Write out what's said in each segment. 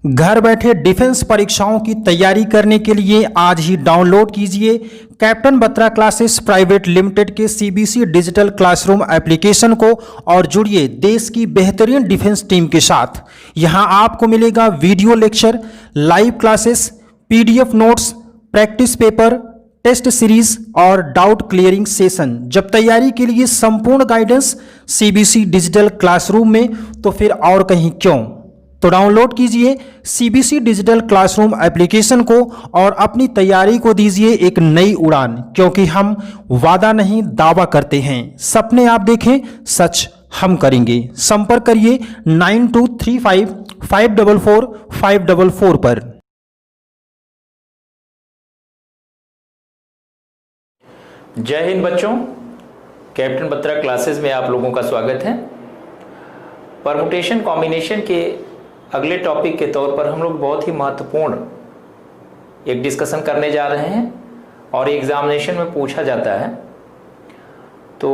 घर बैठे डिफेंस परीक्षाओं की तैयारी करने के लिए आज ही डाउनलोड कीजिए captain Batra classes private limited के सीबीसी डिजिटल क्लासरूम एप्लीकेशन को और जुड़िए देश की बेहतरीन डिफेंस टीम के साथ। यहां आपको मिलेगा video lecture, live classes, PDF notes, practice paper, test series और डाउट क्लियरिंग सेशन। जब तैयारी के लिए संपूर्ण गाइडेंस सीबीसी डिजिटल क्लासरूम में, तो फिर और कहीं क्यों। तो डाउनलोड कीजिए सीबीसी डिजिटल क्लासरूम एप्लीकेशन को और अपनी तैयारी को दीजिए एक नई उड़ान, क्योंकि हम वादा नहीं दावा करते हैं। सपने आप देखें, सच हम करेंगे। संपर्क करिए 9235544544 पर। जय हिंद बच्चों, कैप्टन बत्रा क्लासेस में आप लोगों का स्वागत है। परमुटेशन कॉम्बिनेशन के अगले टॉपिक के तौर पर हम लोग बहुत ही महत्वपूर्ण एक डिस्कशन करने जा रहे हैं और एग्जामिनेशन में पूछा जाता है। तो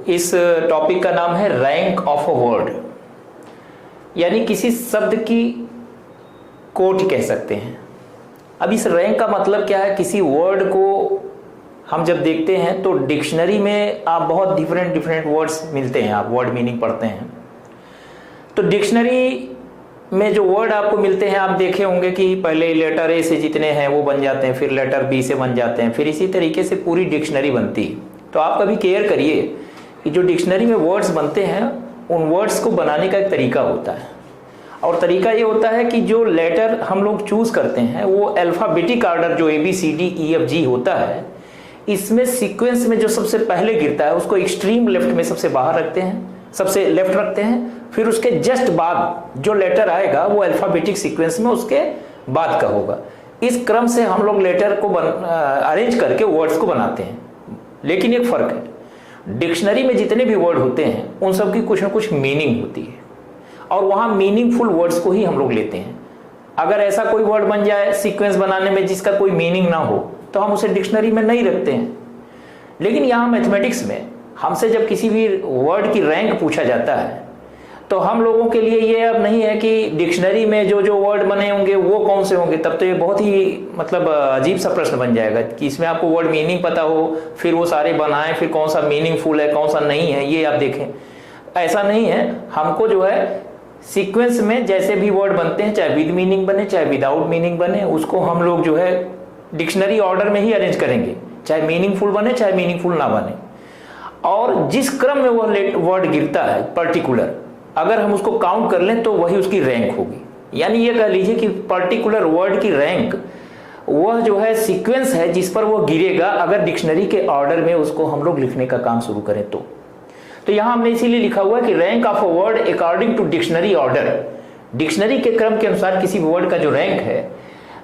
इस टॉपिक का नाम है रैंक ऑफ अ वर्ड, यानी किसी शब्द की कोटि कह सकते हैं। अब इस रैंक का मतलब क्या है? किसी वर्ड को हम जब देखते हैं तो डिक्शनरी में आप बहुत डिफरेंट वर्ड्स मिलते हैं, आप वर्ड मीनिंग पढ़ते हैं। तो डिक्शनरी में जो वर्ड आपको मिलते हैं, आप देखे होंगे कि पहले लेटर ए से जितने हैं वो बन जाते हैं, फिर लेटर बी से बन जाते हैं, फिर इसी तरीके से पूरी डिक्शनरी बनती है। तो आप कभी केयर करिए कि जो डिक्शनरी में वर्ड्स बनते हैं उन वर्ड्स को बनाने का एक तरीका होता है, और तरीका ये होता है कि जो लेटर हम लोग चूज करते हैं वो अल्फाबेटिक ऑर्डर जो ABCDEFG होता है, इसमें सीक्वेंस में जो सबसे पहले गिरता है उसको एक्सट्रीम लेफ्ट में सबसे बाहर रखते हैं, सबसे लेफ्ट रखते हैं। फिर उसके जस्ट बाद जो लेटर आएगा वो अल्फाबेटिक सीक्वेंस में उसके बाद का होगा। इस क्रम से हम लोग लेटर को अरेंज करके वर्ड्स को बनाते हैं। लेकिन एक फर्क है, डिक्शनरी में जितने भी वर्ड होते हैं उन सब की कुछ ना कुछ मीनिंग होती है, और वहाँ मीनिंगफुल वर्ड्स को ही हम लोग लेते हैं। अगर ऐसा कोई वर्ड बन जाए सीक्वेंस बनाने में जिसका कोई मीनिंग ना हो तो हम उसे डिक्शनरी में नहीं रखते हैं। लेकिन यहाँ मैथमेटिक्स में हमसे जब किसी भी वर्ड की रैंक पूछा जाता है तो हम लोगों के लिए ये अब नहीं है कि डिक्शनरी में जो जो वर्ड बने होंगे वो कौन से होंगे। तब तो ये बहुत ही मतलब अजीब सा प्रश्न बन जाएगा कि इसमें आपको वर्ड मीनिंग पता हो, फिर वो सारे बनाएं, फिर कौन सा मीनिंगफुल है कौन सा नहीं है ये आप देखें। ऐसा नहीं है, हमको जो है सीक्वेंस में जैसे भी वर्ड बनते हैं, चाहे विद मीनिंग बने चाहे विदाउट मीनिंग बने, उसको हम लोग जो है डिक्शनरी ऑर्डर में ही अरेंज करेंगे, चाहे मीनिंगफुल बने चाहे मीनिंगफुल ना बने। और जिस क्रम में वह वर्ड गिरता है पर्टिकुलर, अगर हम उसको काउंट कर लें तो वही उसकी रैंक होगी। यानी ये कह लीजिए कि पर्टिकुलर वर्ड की रैंक वह जो है सीक्वेंस है जिस पर वो गिरेगा, अगर डिक्शनरी के ऑर्डर में उसको हम लोग लिखने का काम शुरू करें तो यहाँ हमने इसीलिए लिखा हुआ है कि rank of a word according to dictionary order. Dictionary के क्रम के अनुसार किसी वर्ड का जो रैंक है,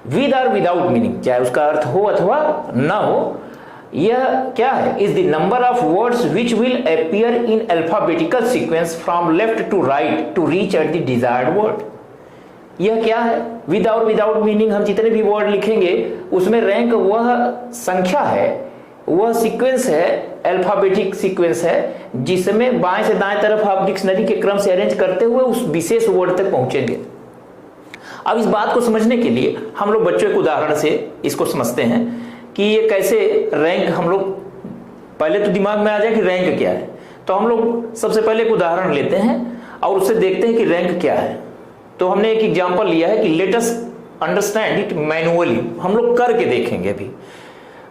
विद और विदाउट मीनिंग, चाहे उसका अर्थ हो अथवा ना हो, यह क्या है? Is the number of words which will appear in alphabetical sequence from left to right to reach at the desired word. यह क्या है? विद और विदाउट मीनिंग हम जितने भी वर्ड लिखेंगे उसमें रैंक वह संख्या है, वह सीक्वेंस है, अल्फाबेटिक सीक्वेंस है, जिसमें बाएं से दाएं तरफ आप डिक्शनरी के क्रम से अरेंज करते हुए उस विशेष वर्ड तक पहुंचेंगे। अब इस बात को समझने के लिए हम लोग बच्चों के उदाहरण से इसको समझते हैं कि ये कैसे रैंक हम लोग, पहले तो दिमाग में आ जाए कि रैंक क्या है। तो हम लोग सबसे पहले एक उदाहरण लेते हैं और उससे देखते हैं कि रैंक क्या है। तो हमने एक एग्जांपल लिया है कि let us understand it manually. हम लोग करके देखेंगे,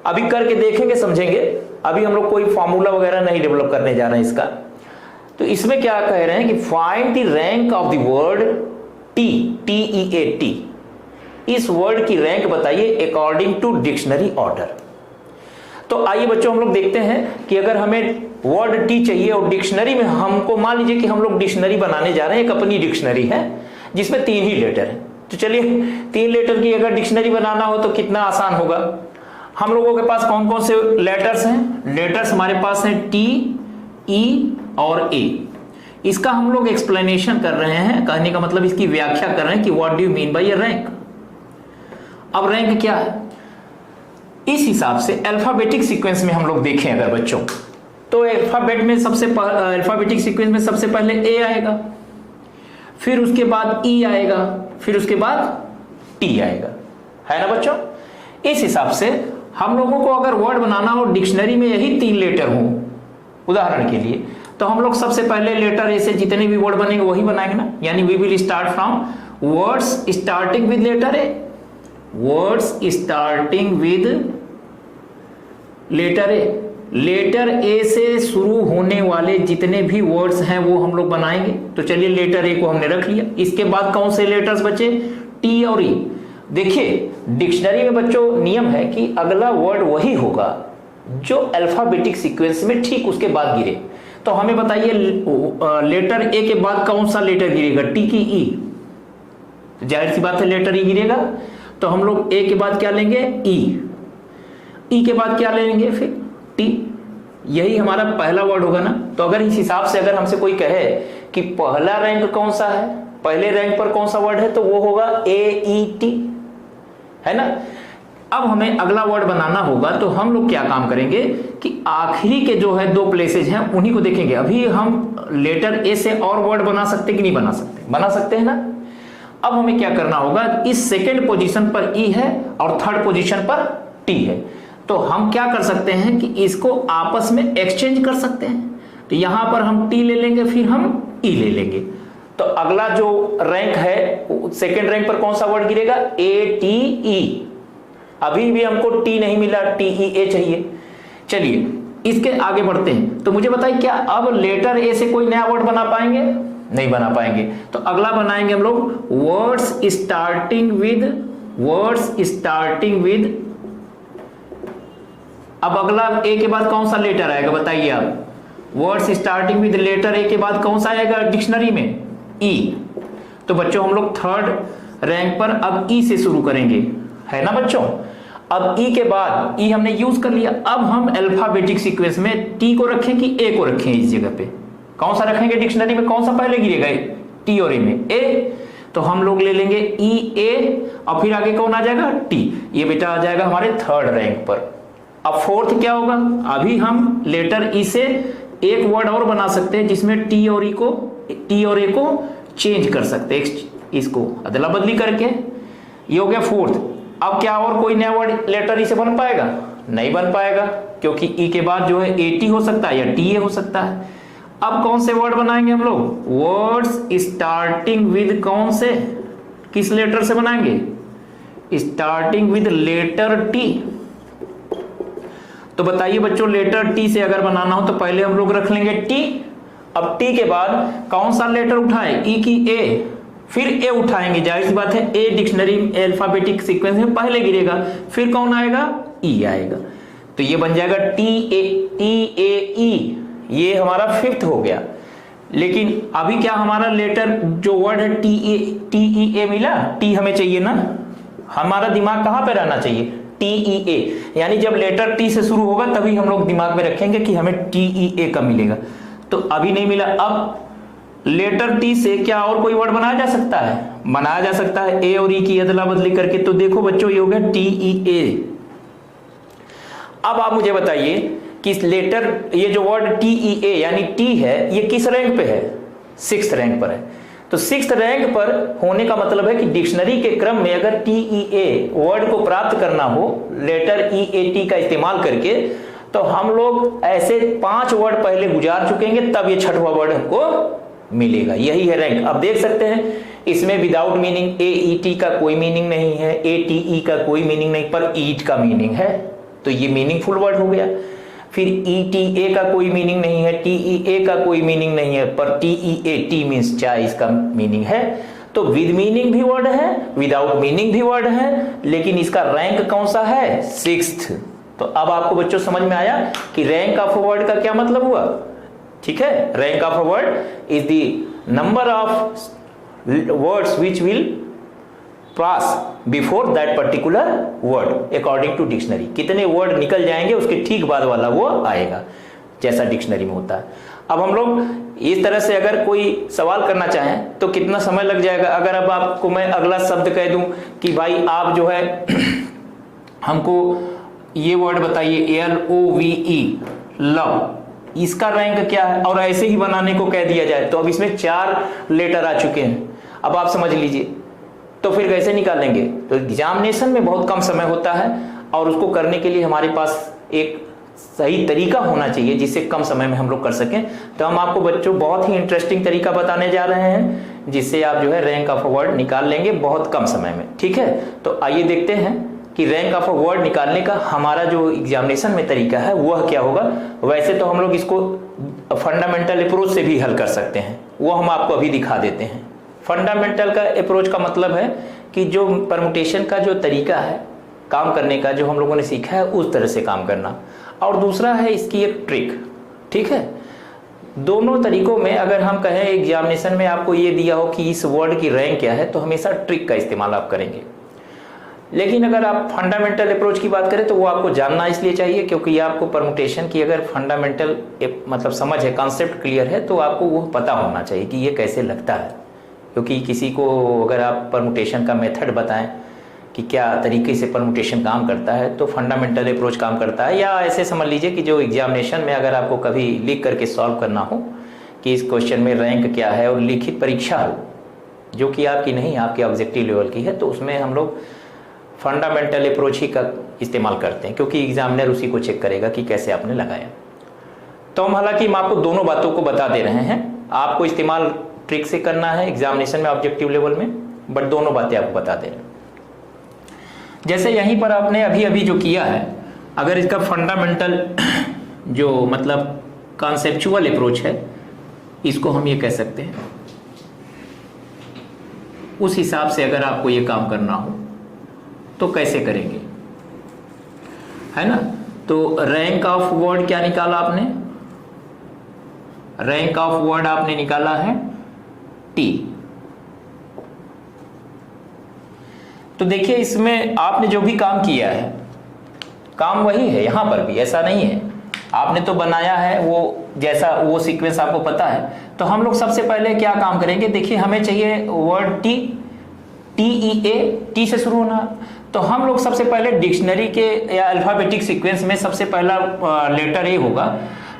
अभी करके देखेंगे, समझेंगे। अभी हम लोग कोई फॉर्मूला वगैरह नहीं डेवलप करने जा रहे हैं इसका। तो इसमें क्या कह रहे हैं कि find the rank of the word TEAT। इस वर्ड की रैंक बताइए अकॉर्डिंग टू डिक्शनरी ऑर्डर। तो आइए बच्चों हम लोग देखते हैं कि अगर हमें वर्ड टी चाहिए और डिक्शनरी में हमको, मान लीजिए कि हम लोग डिक्शनरी बनाने जा रहे हैं, एक अपनी डिक्शनरी है जिसमें 3 ही लेटर है। तो चलिए 3 लेटर की अगर डिक्शनरी बनाना हो तो कितना आसान होगा। हम लोगों के पास कौन कौन से लेटर्स हैं? लेटर्स हमारे पास हैं T, E और A। इसका हम लोग एक्सप्लेनेशन कर रहे हैं, कहने का मतलब इसकी व्याख्या कर रहे हैं कि what do you mean by rank. अब रैंक क्या है? इस हिसाब से अल्फाबेटिक सीक्वेंस में हम लोग देखें अगर बच्चों, तो अल्फाबेटिक सीक्वेंस में सबसे पहले A आएगा, फिर उसके बाद E आएगा, फिर उसके बाद टी आएगा, है ना बच्चों। इस हिसाब से हम लोगों को अगर वर्ड बनाना हो डिक्शनरी में यही 3 लेटर हो उदाहरण के लिए, तो हम लोग सबसे पहले लेटर ए से जितने भी वर्ड बनेंगे वही बनाएंगे ना। यानी we will start from words starting with letter A, words starting with letter A. Letter A से शुरू होने वाले जितने भी वर्ड्स हैं वो हम लोग बनाएंगे। तो चलिए लेटर ए को हमने रख लिया। इसके बाद कौन से लेटर्स बचे, टी और ई। देखिए डिक्शनरी में बच्चों नियम है कि अगला वर्ड वही होगा जो अल्फाबेटिक सीक्वेंस में ठीक उसके बाद गिरे। तो हमें बताइए लेटर ए के बाद कौन सा लेटर गिरेगा, टी की ई। तो जाहिर सी बात है लेटर ई गिरेगा। तो हम लोग ए के बाद क्या लेंगे, ई के बाद क्या लेंगे, फिर टी। यही हमारा पहला वर्ड होगा ना। तो अगर इस हिसाब से अगर हमसे कोई कहे कि पहला रैंक कौन सा है, पहले रैंक पर कौन सा वर्ड है, तो वो होगा AET, है ना। अब हमें अगला वर्ड बनाना होगा तो हम लोग क्या काम करेंगे कि आखिरी के जो है 2 प्लेसेज हैं उन्हीं को देखेंगे। अभी हम लेटर ए से और वर्ड बना सकते कि नहीं बना सकते, बना सकते हैं ना। अब हमें क्या करना होगा, इस सेकेंड पोजीशन पर ई है और थर्ड पोजीशन पर टी है। तो हम क्या कर सकते हैं कि इसको आपस में एक्सचेंज कर सकते हैं। तो यहां पर हम टी ले लेंगे, फिर हम ई ले लेंगे। तो अगला जो रैंक है सेकेंड रैंक पर कौन सा वर्ड गिरेगा, ATE। अभी भी हमको टी नहीं मिला, TEA चाहिए। चलिए इसके आगे बढ़ते हैं। तो मुझे बताइए क्या अब लेटर ए से कोई नया वर्ड बना पाएंगे, नहीं बना पाएंगे। तो अगला बनाएंगे हम लोग वर्ड्स स्टार्टिंग विद। अब अगला ए के बाद कौन सा लेटर आएगा बताइए आप, words starting with letter A के बाद कौन सा आएगा डिक्शनरी में, ई। तो बच्चों हम लोग थर्ड रैंक पर अब ई से शुरू करेंगे, है ना बच्चों। अब ई के बाद ई हमने यूज कर लिया। अब हम अल्फाबेटिक सीक्वेंस में टी को रखें कि ए को रखें, इस जगह पे कौन सा रखेंगे डिक्शनरी में, कौन सा पहले गिरेगा, टी और ए में ए। तो हम लोग ले लेंगे EA और फिर आगे कौन आ जाएगा, टी। ये बेटा आ जाएगा हमारे थर्ड रैंक पर। अब फोर्थ क्या होगा, अभी हम लेटर ई से एक वर्ड और बना सकते हैं जिसमें टी और ए को चेंज कर सकते हैं, इसको अदला बदली करके। ये हो गया फोर्थ। अब क्या और कोई नया वर्ड लेटर ई से बन पाएगा, नहीं बन पाएगा, क्योंकि ई के बाद जो है AT हो सकता है या TA हो सकता है। अब कौन से वर्ड बनाएंगे हम लोग, वर्ड्स स्टार्टिंग विद कौन से, किस लेटर से बनाएंगे, स्टार्टिंग विद लेटर T। तो बताइए बच्चों लेटर टी से अगर बनाना हो तो पहले हम लोग रख लेंगे टी। अब टी के बाद कौन सा लेटर उठाएं, ई की ए, फिर ए उठाएंगे। जाहिर सी बात है ए डिक्शनरी अल्फाबेटिक सीक्वेंस में पहले गिरेगा, फिर कौन आएगा, ई आएगा। तो ये बन जाएगा TAE। ये हमारा फिफ्थ हो गया। लेकिन अभी क्या हमारा लेटर जो वर्ड है TEA मिला, टी हमें चाहिए ना। हमारा दिमाग कहां पे रहना चाहिए, TEA। यानी जब लेटर टी से शुरू होगा तभी हम लोग दिमाग में रखेंगे कि हमें TEA का मिलेगा। तो अभी नहीं मिला। अब लेटर टी से क्या और कोई वर्ड बनाया जा सकता है, बनाया जा सकता है ए और ई की अदला बदली करके। तो देखो बच्चों ये हो गया TEA। अब आप मुझे बताइए कि लेटर ये जो वर्ड TEA यानी टी है ये किस रैंक पे है, 6th रैंक पर है। तो 6th रैंक पर होने का मतलब है कि डिक्शनरी के क्रम में अगर TEA वर्ड को प्राप्त करना हो लेटर EAT का इस्तेमाल करके, तो हम लोग ऐसे 5 वर्ड पहले गुजार चुकेंगे तब ये 6वां वर्ड हमको मिलेगा। यही है रैंक। अब देख सकते हैं इसमें विदाउट मीनिंग AET का कोई मीनिंग नहीं है, ATE का कोई मीनिंग नहीं, पर ईट का मीनिंग है, तो ये मीनिंगफुल वर्ड हो गया। फिर ETA का कोई मीनिंग नहीं है, TEA का कोई मीनिंग नहीं है, पर TEAT मीन्स चाय इसका मीनिंग है। तो विद मीनिंग भी वर्ड है, विदाउट मीनिंग भी वर्ड है, लेकिन इसका रैंक कौन सा है, 6th। तो अब आपको बच्चों समझ में आया कि रैंक ऑफ अ वर्ड का क्या मतलब हुआ। ठीक है, rank of a word is the number of words which will pass before that particular word according to dictionary. कितने वर्ड निकल जाएंगे उसके ठीक बाद वाला वो आएगा, जैसा डिक्शनरी में होता है। अब हम लोग इस तरह से अगर कोई सवाल करना चाहें तो कितना समय लग जाएगा। अगर अब आपको मैं अगला शब्द कह दूं कि भाई आप जो है हमको ये वर्ड बताइए LOVE, लव, इसका रैंक क्या है, और ऐसे ही बनाने को कह दिया जाए तो अब इसमें 4 लेटर आ चुके हैं। अब आप समझ लीजिए तो फिर कैसे निकालेंगे? तो एग्जामिनेशन में बहुत कम समय होता है और उसको करने के लिए हमारे पास एक सही तरीका होना चाहिए जिससे कम समय में हम लोग कर सकें। तो हम आपको बच्चों बहुत ही इंटरेस्टिंग तरीका बताने जा रहे हैं जिससे आप जो है रैंक ऑफ अ वर्ड निकाल लेंगे बहुत कम समय में। ठीक है, तो आइए देखते हैं कि रैंक ऑफ अ वर्ड निकालने का हमारा जो एग्जामिनेशन में तरीका है वह क्या होगा। वैसे तो हम लोग इसको फंडामेंटल अप्रोच से भी हल कर सकते हैं, वो हम आपको अभी दिखा देते हैं। फंडामेंटल का अप्रोच का मतलब है कि जो परमुटेशन का जो तरीका है काम करने का, जो हम लोगों ने सीखा है उस तरह से काम करना, और दूसरा है इसकी एक ट्रिक। ठीक है, दोनों तरीकों में अगर हम कहें एग्जामिनेशन में आपको ये दिया हो कि इस वर्ड की रैंक क्या है तो हमेशा ट्रिक का इस्तेमाल आप करेंगे। लेकिन अगर आप फंडामेंटल अप्रोच की बात करें तो वो आपको जानना इसलिए चाहिए क्योंकि आपको परमुटेशन की अगर फंडामेंटल मतलब समझ है, कॉन्सेप्ट क्लियर है, तो आपको वो पता होना चाहिए कि ये कैसे लगता है। क्योंकि किसी को अगर आप परमुटेशन का मेथड बताएं कि क्या तरीके से परमुटेशन काम करता है तो फंडामेंटल अप्रोच काम करता है। या ऐसे समझ लीजिए कि जो एग्जामिनेशन में अगर आपको कभी लिख करके सॉल्व करना हो कि इस क्वेश्चन में रैंक क्या है और लिखित परीक्षा हो जो कि आपकी नहीं, आपके ऑब्जेक्टिव लेवल की है, तो उसमें हम लोग फंडामेंटल अप्रोच ही का इस्तेमाल करते हैं क्योंकि एग्जामिनर उसी को चेक करेगा कि कैसे आपने लगाया। तो हम हालांकि हम आपको दोनों बातों को बता दे रहे हैं, आपको इस्तेमाल ट्रिक से करना है एग्जामिनेशन में ऑब्जेक्टिव लेवल में, बट दोनों बातें आपको बता दे रहे हैं। जैसे यहीं पर आपने अभी अभी जो किया है, अगर इसका फंडामेंटल जो मतलब कॉन्सेप्चुअल अप्रोच है इसको हम ये कह सकते हैं, उस हिसाब से अगर आपको ये काम करना हो तो कैसे करेंगे, है ना। तो रैंक ऑफ वर्ड क्या निकाला आपने? रैंक ऑफ वर्ड आपने निकाला है टी। तो देखिए इसमें आपने जो भी काम किया है काम वही है, यहां पर भी ऐसा नहीं है, आपने तो बनाया है वो जैसा वो सीक्वेंस आपको पता है। तो हम लोग सबसे पहले क्या काम करेंगे, देखिए हमें चाहिए वर्ड टी, TEA, टी से शुरू होना। तो हम लोग सबसे पहले डिक्शनरी के या अल्फाबेटिक सीक्वेंस में सबसे पहला लेटर ए होगा।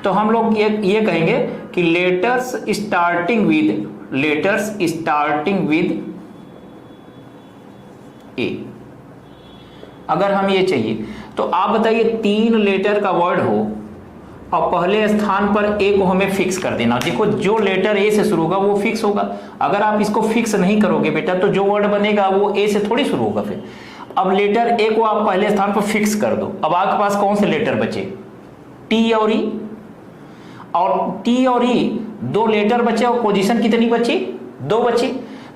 तो हम लोग ये कहेंगे कि लेटर्स स्टार्टिंग विद ए। अगर हम ये चाहिए तो आप बताइए 3 लेटर का वर्ड हो और पहले स्थान पर ए को हमें फिक्स कर देना। देखो जो लेटर ए से शुरू होगा वो फिक्स होगा, अगर आप इसको फिक्स नहीं करोगे बेटा तो जो वर्ड बनेगा वो ए से थोड़ी शुरू होगा। फिर अब लेटर ए को आप पहले स्थान पर फिक्स कर दो। अब आपके पास कौन से लेटर बचे? टी और ई, और टी और ई 2 लेटर बचे और पोजीशन कितनी बची? 2 बची।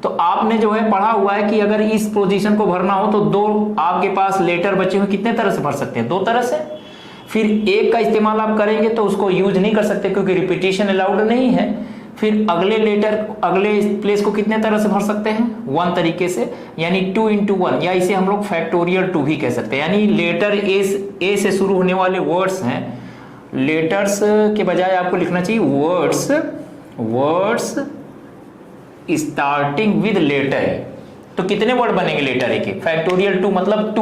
तो आपने जो है पढ़ा हुआ है कि अगर इस पोजीशन को भरना हो तो 2 आपके पास लेटर बचे हुए कितने तरह से भर सकते हैं? 2 तरह से। फिर एक का इस्तेमाल आप करेंगे तो उसको यूज नहीं कर सकते क्योंकि रिपीटिशन अलाउड नहीं है। फिर अगले लेटर अगले प्लेस को कितने तरह से भर सकते हैं? 1 तरीके से, यानी 2 × 1, या इसे हम लोग फैक्टोरियल 2 भी कह सकते हैं। यानी लेटर ए से शुरू होने वाले वर्ड्स हैं, लेटर्स के बजाय आपको लिखना चाहिए words starting with letter A. तो कितने वर्ड बनेंगे लेटर ए के? फैक्टोरियल 2 मतलब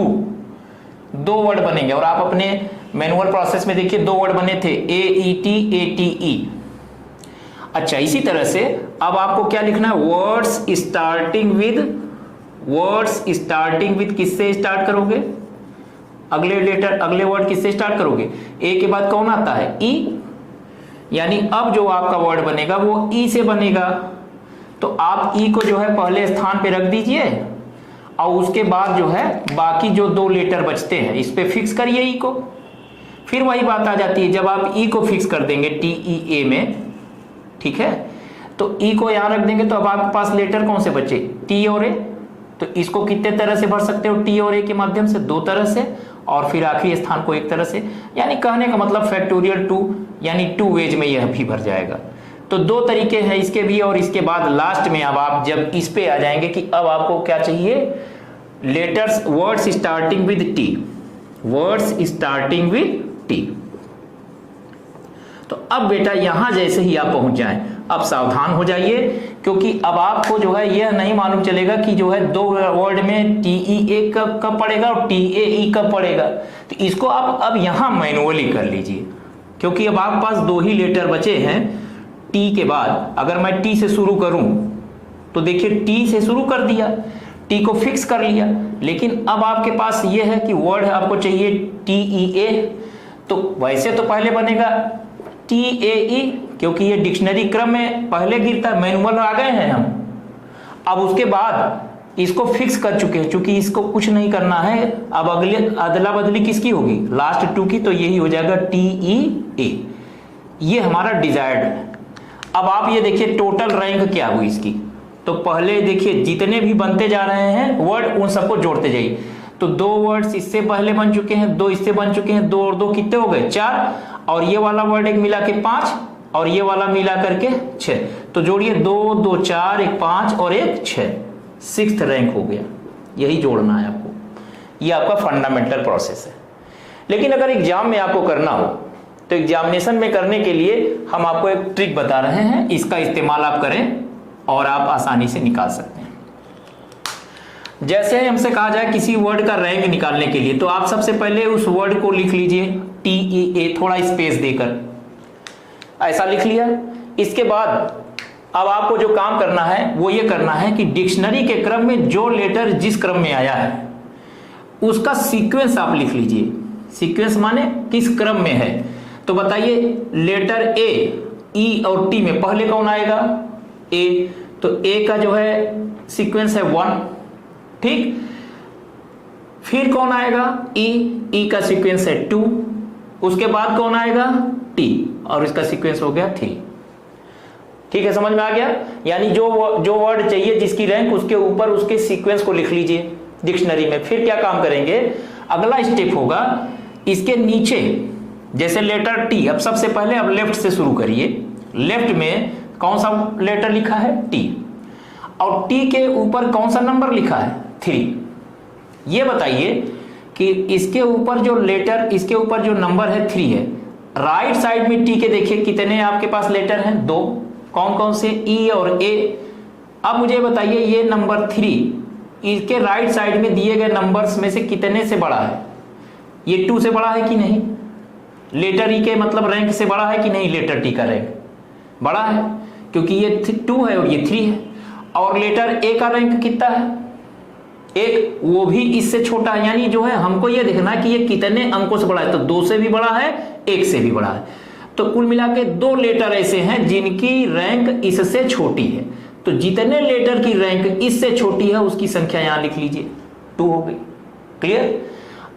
2 वर्ड बनेंगे। और आप अपने मैनुअल प्रोसेस में देखिए 2 वर्ड बने थे, AET ATE। अच्छा, इसी तरह से अब आपको क्या लिखना है? वर्ड्स स्टार्टिंग विद किससे स्टार्ट करोगे? अगले लेटर अगले वर्ड किससे स्टार्ट करोगे? ए के बाद कौन आता है? ई। यानी अब जो आपका वर्ड बनेगा वो ई से बनेगा। तो आप ई को जो है पहले स्थान पे रख दीजिए और उसके बाद जो है बाकी जो 2 लेटर बचते हैं इस पे फिक्स करिए ई को। फिर वही बात आ जाती है, जब आप ई को फिक्स कर देंगे TEA में, ठीक है, तो ई को यहां रख देंगे तो अब आपके पास लेटर कौन से बचे? टी और ए। तो इसको कितने तरह से भर सकते हो? टी और ए के माध्यम से 2 तरह से, और फिर आखिरी स्थान को 1 तरह से। यानी कहने का मतलब फैक्टोरियल 2 यानी 2 वेज में यह भी भर जाएगा। तो 2 तरीके हैं इसके भी। और इसके बाद लास्ट में अब आप जब इस पे आ जाएंगे कि अब आपको क्या चाहिए? Letters words starting with T. तो अब बेटा यहां जैसे ही आप पहुंच जाएं, अब सावधान हो जाइए क्योंकि अब आपको जो है यह नहीं मालूम चलेगा कि जो है 2 वर्ड में TEA कब पड़ेगा और TAE कब पड़ेगा। तो इसको आप अब यहां मैनुअली कर लीजिए क्योंकि अब आपके पास 2 ही लेटर बचे हैं टी के बाद। अगर मैं टी से शुरू करूं तो देखिए टी से शुरू कर दिया, टी को फिक्स कर लिया, लेकिन अब आपके पास ये है कि वर्ड आपको चाहिए TEA, तो वैसे तो पहले बनेगा TAE, क्योंकि ये डिक्शनरी क्रम में पहले गिरता है, मैनुअल आ गए हैं हम। अब उसके बाद इसको फिक्स कर चुके हैं, चूंकि इसको कुछ नहीं करना है, अब अगले अदला बदली किसकी होगी, लास्ट 2 की, तो यही हो जाएगा TEA। ये हमारा डिजायर्ड है। अब आप ये देखिए टोटल रैंक क्या हुई इसकी, तो पहले देखिए जितने भी बनते जा रहे हैं वर्ड उन सबको जोड़ते जाइए। तो 2 वर्ड्स इससे पहले बन चुके हैं, 2 इससे बन चुके हैं, 2 और 2 कितने हो गए 4, और ये वाला वर्ड एक मिला के 5 और ये वाला मिला करके 6, तो जोड़िए 2 2 4 1 5 और 1 6, 6th रैंक हो गया। यही जोड़ना है आपको, ये आपका फंडामेंटल प्रोसेस है। लेकिन अगर एग्जाम में आपको करना हो तो एग्जामिनेशन में करने के लिए हम आपको एक ट्रिक बता रहे हैं, इसका इस्तेमाल आप करें और आप आसानी से निकाल सकते हैं। जैसे हमसे कहा जाए किसी वर्ड का रैंक निकालने के लिए, तो आप सबसे पहले उस वर्ड को लिख लीजिए TEA, थोड़ा स्पेस देकर ऐसा लिख लिया। इसके बाद अब आपको जो काम करना है वो ये करना है कि डिक्शनरी के क्रम में जो लेटर जिस क्रम में आया है उसका सीक्वेंस आप लिख लीजिए। सीक्वेंस माने किस क्रम में है, तो बताइए लेटर A, E और T में पहले कौन आएगा, A, तो A का जो है सीक्वेंस है 1, ठीक। फिर कौन आएगा E का सीक्वेंस है 2, उसके बाद कौन आएगा T और इसका सीक्वेंस हो गया 3। ठीक है, समझ में आ गया। यानी जो वर्ड चाहिए जिसकी रैंक, उसके ऊपर उसके सीक्वेंस को लिख लीजिए डिक्शनरी में। फिर क्या काम करेंगे, अगला स्टेप होगा इसके नीचे, जैसे लेटर T, अब सबसे पहले अब लेफ्ट से शुरू करिए। लेफ्ट में कौन सा लेटर लिखा है T, और T के ऊपर कौन सा नंबर लिखा है 3। ये बताइए कि इसके ऊपर जो लेटर, इसके ऊपर जो नंबर है 3 है, राइट साइड में T के देखिए कितने आपके पास लेटर हैं, 2। कौन कौन से, E और A। अब मुझे बताइए ये नंबर 3 इसके राइट साइड में दिए गए नंबर्स में से कितने से बड़ा है, ये 2 से बड़ा है कि नहीं, लेटर E के मतलब रैंक से बड़ा है कि नहीं, लेटर T का रैंक बड़ा है क्योंकि ये 2 है और ये 3 है। और लेटर A का रैंक कितना है, 1, वो भी इससे छोटा है। यानी जो है हमको ये देखना है कि ये कितने अंकों से बड़ा है, तो 2 से भी बड़ा है, 1 से भी बड़ा है। तो कुल मिला के 2 लेटर ऐसे हैं जिनकी रैंक इससे छोटी है, तो जितने लेटर की रैंक इससे छोटी है उसकी संख्या यहां लिख लीजिए, 2 हो गई। क्लियर।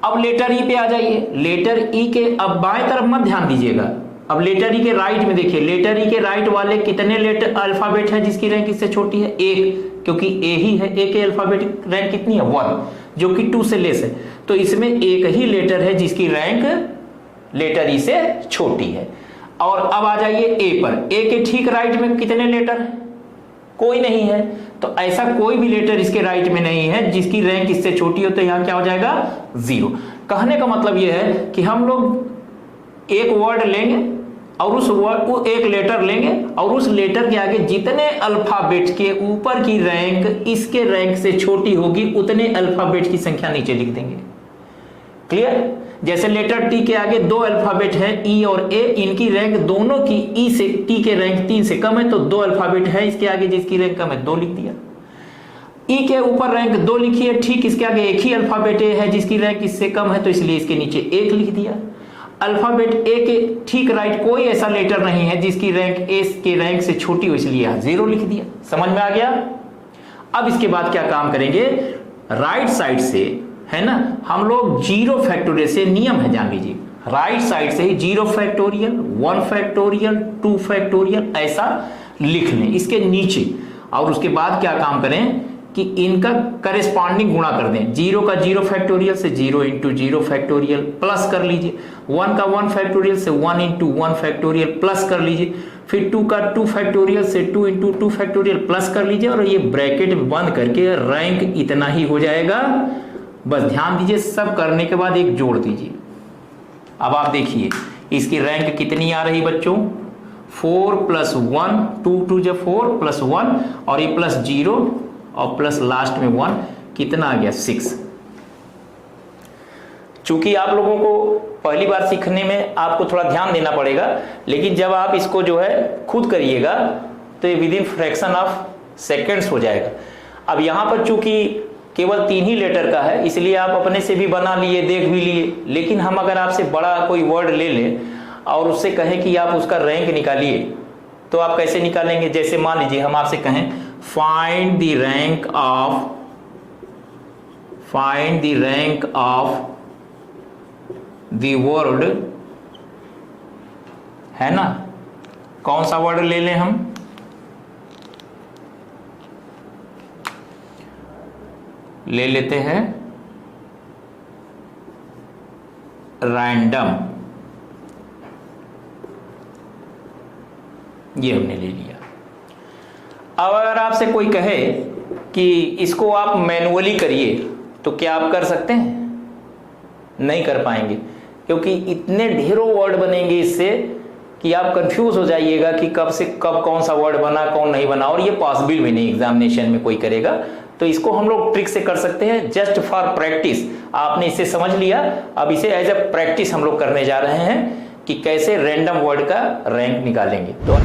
अब लेटर E पे आ जाइए। लेटर E के अब बाएं तरफ मत ध्यान दीजिएगा, अब लेटर E के राइट में देखिए, लेटर E के राइट वाले कितने लेटर अल्फाबेट है जिसकी रैंक इससे छोटी है, 1, क्योंकि A ही है। A के अल्फाबेटिक रैंक कितनी है 1, जो कि 2 से लेस है, तो इसमें एक ही लेटर है जिसकी रैंक लेटर E से छोटी है। और अब आ जाइए A पर। A के ठीक राइट में कितने लेटर है, कोई नहीं है, तो ऐसा कोई भी लेटर इसके राइट में नहीं है जिसकी रैंक इससे छोटी हो, तो यहां क्या हो जाएगा 0। कहने का मतलब यह है कि हम लोग एक वर्ड लेंगे और उस वर्ड को एक लेटर लेंगे और उस लेटर के आगे जितने अल्फाबेट के ऊपर की रैंक इसके रैंक से छोटी होगी उतने अल्फाबेट की संख्या नीचे लिख देंगे। क्लियर। जैसे लेटर T के आगे 2 अल्फाबेट है E और A, इनकी रैंक दोनों की E से T के रैंक 3 से कम है, तो 2 अल्फाबेट है इसके आगे जिसकी रैंक कम है, 2 लिख दिया। E के ऊपर रैंक 2 लिखी है, ठीक इसके आगे एक ही अल्फाबेट A है जिसकी रैंक इससे कम है, तो इसलिए इसके नीचे 1 लिख दिया। अल्फाबेट A के ठीक राइट कोई ऐसा लेटर नहीं है जिसकी रैंक A के रैंक से छोटी हो, इसलिए यहां 0 लिख दिया। समझ में आ गया। अब इसके बाद क्या काम करेंगे, राइट साइड से है ना, हम लोग 0 फैक्टोरियल से, नियम है जान लीजिए, राइट साइड से ही 0 फैक्टोरियल, 1 फैक्टोरियल, 2 फैक्टोरियल ऐसा लिख लें इसके नीचे। और उसके बाद क्या काम करें कि इनका करेस्पॉन्डिंग गुणा कर दें। 0 का 0 फैक्टोरियल से 0 इंटू 0 फैक्टोरियल प्लस कर लीजिए, 1 का 1 फैक्टोरियल से 1 इंटू 1 फैक्टोरियल प्लस कर लीजिए, फिर 2 का 2 फैक्टोरियल से 2 इंटू 2 फैक्टोरियल प्लस कर लीजिए, और ये ब्रैकेट बंद करके रैंक इतना ही हो जाएगा। बस ध्यान दीजिए, सब करने के बाद एक जोड़ दीजिए। अब आप देखिए इसकी रैंक कितनी आ रही बच्चों, 4 + 1, 2 2 जब 4 + 1 और ये प्लस 0 और प्लस लास्ट में 1, कितना आ गया 6। चूंकि आप लोगों को पहली बार सीखने में आपको थोड़ा ध्यान देना पड़ेगा, लेकिन जब आप इसको जो है खुद करिएगा तो ये विदिन फ्रैक्शन ऑफ सेकेंड्स हो जाएगा। अब यहां पर चूंकि केवल 3 ही लेटर का है, इसलिए आप अपने से भी बना लिए, देख भी लिए। लेकिन हम अगर आपसे बड़ा कोई वर्ड ले लें और उससे कहें कि आप उसका रैंक निकालिए, तो आप कैसे निकालेंगे? जैसे मान लीजिए हम आपसे कहें find the rank of the word, है ना, कौन सा वर्ड ले लें हम? ले लेते हैं रैंडम, ये हमने ले लिया। अब अगर आपसे कोई कहे कि इसको आप मैनुअली करिए, तो क्या आप कर सकते हैं? नहीं कर पाएंगे, क्योंकि इतने ढेरों वर्ड बनेंगे इससे कि आप कंफ्यूज हो जाइएगा कि कब से कब कौन सा वर्ड बना, कौन नहीं बना, और ये पॉसिबल भी नहीं एग्जामिनेशन में कोई करेगा। तो इसको हम लोग ट्रिक से कर सकते हैं, जस्ट फॉर प्रैक्टिस। आपने इसे समझ लिया, अब इसे एज ए प्रैक्टिस हम लोग करने जा रहे हैं कि कैसे रैंडम वर्ड का रैंक निकालेंगे। तो